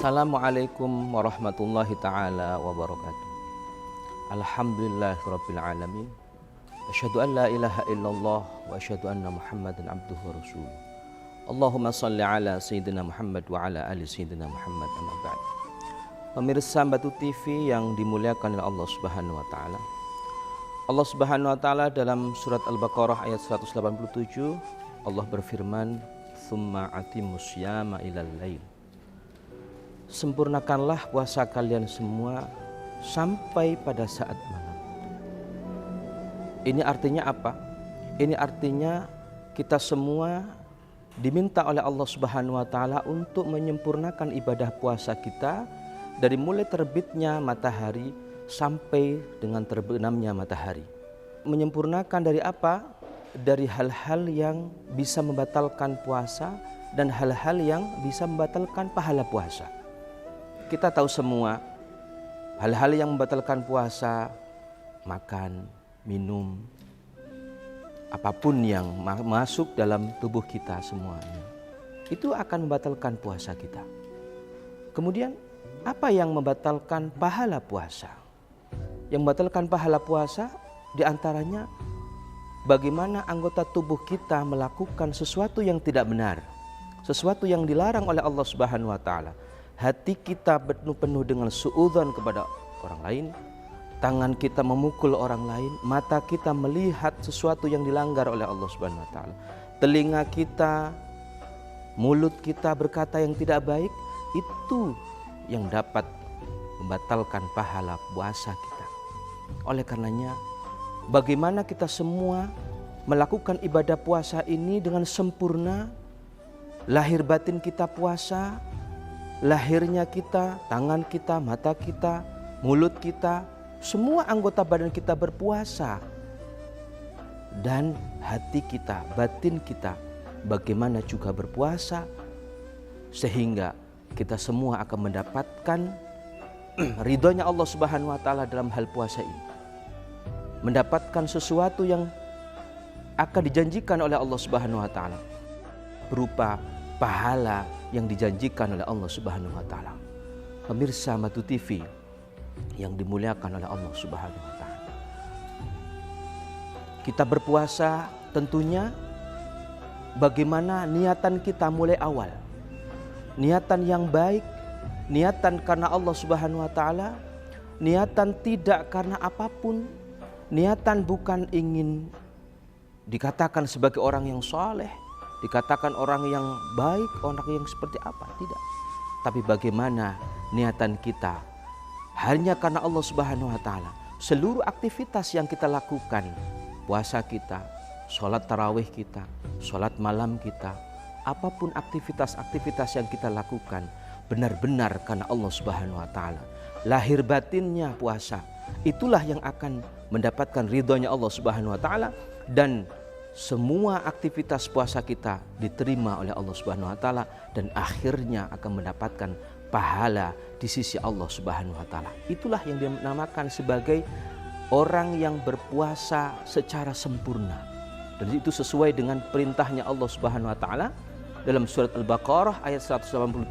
Assalamualaikum warahmatullahi ta'ala wabarakatuh. Alhamdulillahirabbil alamin. Asyhadu an la ilaha illallah wa asyhadu anna Muhammadan abduhu wa rasuluh. Allahumma shalli ala sayyidina Muhammad wa ala ali sayyidina Muhammad, amma ba'd. Pemirsa Batu TV yang dimuliakan oleh Allah Subhanahu wa taala. Allah Subhanahu wa taala dalam surat Al-Baqarah ayat 187 Allah berfirman, "Tsumma atimmus syiyama ilal lail." Sempurnakanlah puasa kalian semua sampai pada saat malam. Ini artinya apa? Ini artinya kita semua diminta oleh Allah Subhanahu wa taala untuk menyempurnakan ibadah puasa kita dari mulai terbitnya matahari sampai dengan terbenamnya matahari. Menyempurnakan dari apa? Dari hal-hal yang bisa membatalkan puasa dan hal-hal yang bisa membatalkan pahala puasa. Kita tahu semua hal-hal yang membatalkan puasa, makan, minum, apapun yang masuk dalam tubuh kita semuanya, itu akan membatalkan puasa kita. Kemudian apa yang membatalkan pahala puasa? Yang membatalkan pahala puasa diantaranya bagaimana anggota tubuh kita melakukan sesuatu yang tidak benar, sesuatu yang dilarang oleh Allah Subhanahu wa taala. Hati kita penuh dengan suudzon kepada orang lain, tangan kita memukul orang lain, mata kita melihat sesuatu yang dilanggar oleh Allah Subhanahu wa taala, telinga kita, mulut kita berkata yang tidak baik, itu yang dapat membatalkan pahala puasa kita. Oleh karenanya, bagaimana kita semua melakukan ibadah puasa ini dengan sempurna, lahir batin kita puasa, lahirnya kita, tangan kita, mata kita, mulut kita, semua anggota badan kita berpuasa. Dan hati kita, batin kita bagaimana juga berpuasa, sehingga kita semua akan mendapatkan ridhonya Allah Subhanahu wa taala dalam hal puasa ini. Mendapatkan sesuatu yang akan dijanjikan oleh Allah Subhanahu wa taala berupa pahala yang dijanjikan oleh Allah Subhanahu wa taala. Pemirsa Batu TV yang dimuliakan oleh Allah Subhanahu wa taala. Kita berpuasa tentunya bagaimana niatan kita mulai awal. Niatan yang baik, niatan karena Allah Subhanahu wa taala, niatan tidak karena apapun, niatan bukan ingin dikatakan sebagai orang yang soleh, dikatakan orang yang baik, orang yang seperti apa, tidak. Tapi bagaimana niatan kita hanya karena Allah Subhanahu wa taala. Seluruh aktivitas yang kita lakukan, puasa kita, sholat tarawih kita, sholat malam kita, apapun aktivitas-aktivitas yang kita lakukan benar-benar karena Allah Subhanahu wa taala. Lahir batinnya puasa, itulah yang akan mendapatkan ridhonya Allah Subhanahu wa taala, dan semua aktivitas puasa kita diterima oleh Allah Subhanahu wa taala dan akhirnya akan mendapatkan pahala di sisi Allah Subhanahu wa taala. Itulah yang dinamakan sebagai orang yang berpuasa secara sempurna. Dan itu sesuai dengan perintahnya Allah Subhanahu wa taala dalam surat Al-Baqarah ayat 187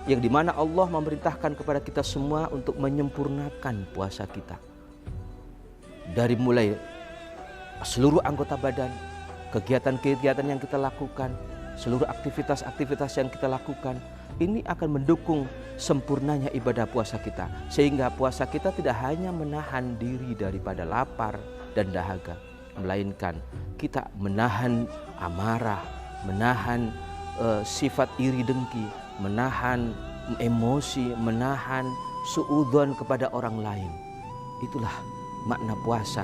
yang dimana Allah memerintahkan kepada kita semua untuk menyempurnakan puasa kita. Dari mulai seluruh anggota badan, kegiatan-kegiatan yang kita lakukan, seluruh aktivitas-aktivitas yang kita lakukan, ini akan mendukung sempurnanya ibadah puasa kita. Sehingga puasa kita tidak hanya menahan diri daripada lapar dan dahaga, melainkan kita menahan amarah, menahan sifat iri dengki, menahan emosi, menahan suudzon kepada orang lain. Itulah makna puasa.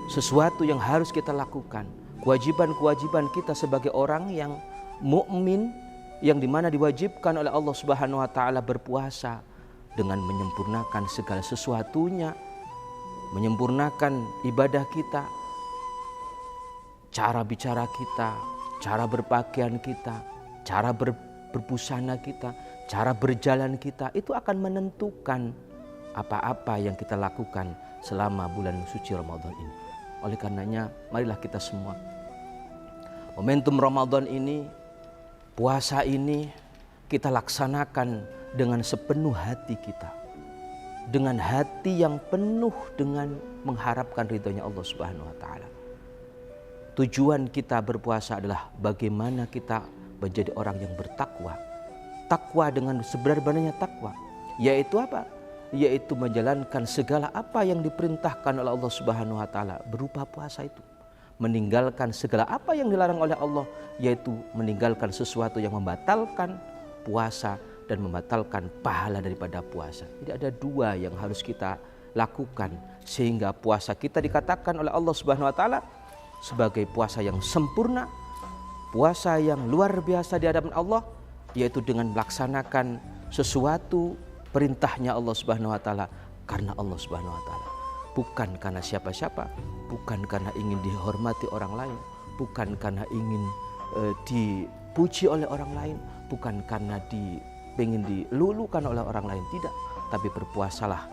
Sesuatu yang harus kita lakukan, kewajiban-kewajiban kita sebagai orang yang mukmin, yang dimana diwajibkan oleh Allah Subhanahu wa taala berpuasa dengan menyempurnakan segala sesuatunya, menyempurnakan ibadah kita, cara bicara kita, cara berpakaian kita, cara berbusana kita, cara berjalan kita, itu akan menentukan apa-apa yang kita lakukan selama bulan suci Ramadan ini. Oleh karenanya, marilah kita semua momentum Ramadan ini, puasa ini kita laksanakan dengan sepenuh hati kita, dengan hati yang penuh dengan mengharapkan ridhonya Allah Subhanahu wa taala. Tujuan kita berpuasa adalah bagaimana kita menjadi orang yang bertakwa. Takwa dengan sebenar-benarnya takwa, yaitu apa? Yaitu menjalankan segala apa yang diperintahkan oleh Allah Subhanahu wa taala berupa puasa itu. Meninggalkan segala apa yang dilarang oleh Allah, yaitu meninggalkan sesuatu yang membatalkan puasa dan membatalkan pahala daripada puasa. Jadi ada dua yang harus kita lakukan sehingga puasa kita dikatakan oleh Allah Subhanahu wa taala sebagai puasa yang sempurna, puasa yang luar biasa di hadapan Allah, yaitu dengan melaksanakan sesuatu perintahnya Allah Subhanahu wa taala karena Allah Subhanahu wa taala, bukan karena siapa-siapa, bukan karena ingin dihormati orang lain, bukan karena ingin dipuji oleh orang lain, bukan karena ingin dilulukan oleh orang lain, tidak, tapi berpuasalah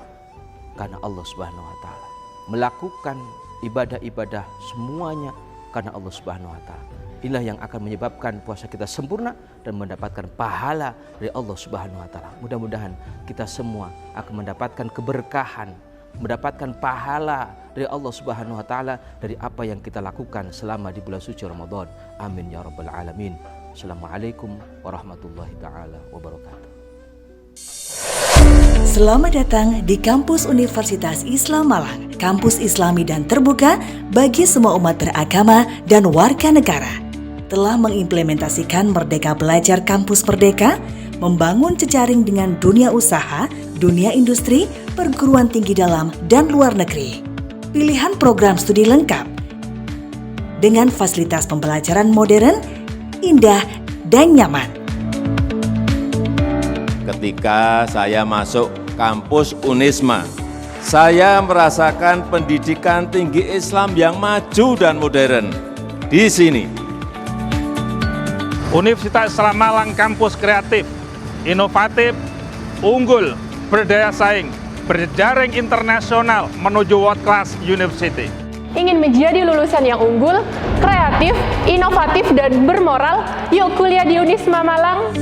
karena Allah Subhanahu wa taala. Melakukan ibadah-ibadah semuanya karena Allah Subhanahu wa taala. Inilah yang akan menyebabkan puasa kita sempurna dan mendapatkan pahala dari Allah Subhanahu wa taala. Mudah-mudahan kita semua akan mendapatkan keberkahan, mendapatkan pahala dari Allah Subhanahu wa taala dari apa yang kita lakukan selama di bulan suci Ramadan. Amin ya rabbal alamin. Assalamualaikum warahmatullahi taala wabarakatuh. Selamat datang di Kampus Universitas Islam Malang, kampus Islami dan terbuka bagi semua umat beragama dan warga negara. Telah mengimplementasikan Merdeka Belajar Kampus Merdeka, membangun jejaring dengan dunia usaha, dunia industri, perguruan tinggi dalam dan luar negeri. Pilihan program studi lengkap dengan fasilitas pembelajaran modern, indah, dan nyaman. Ketika saya masuk kampus Unisma, saya merasakan pendidikan tinggi Islam yang maju dan modern di sini. Universitas Islam Malang kampus kreatif, inovatif, unggul, berdaya saing, berjaring internasional menuju world class university. Ingin menjadi lulusan yang unggul, kreatif, inovatif, dan bermoral? Yuk kuliah di Unisma Malang.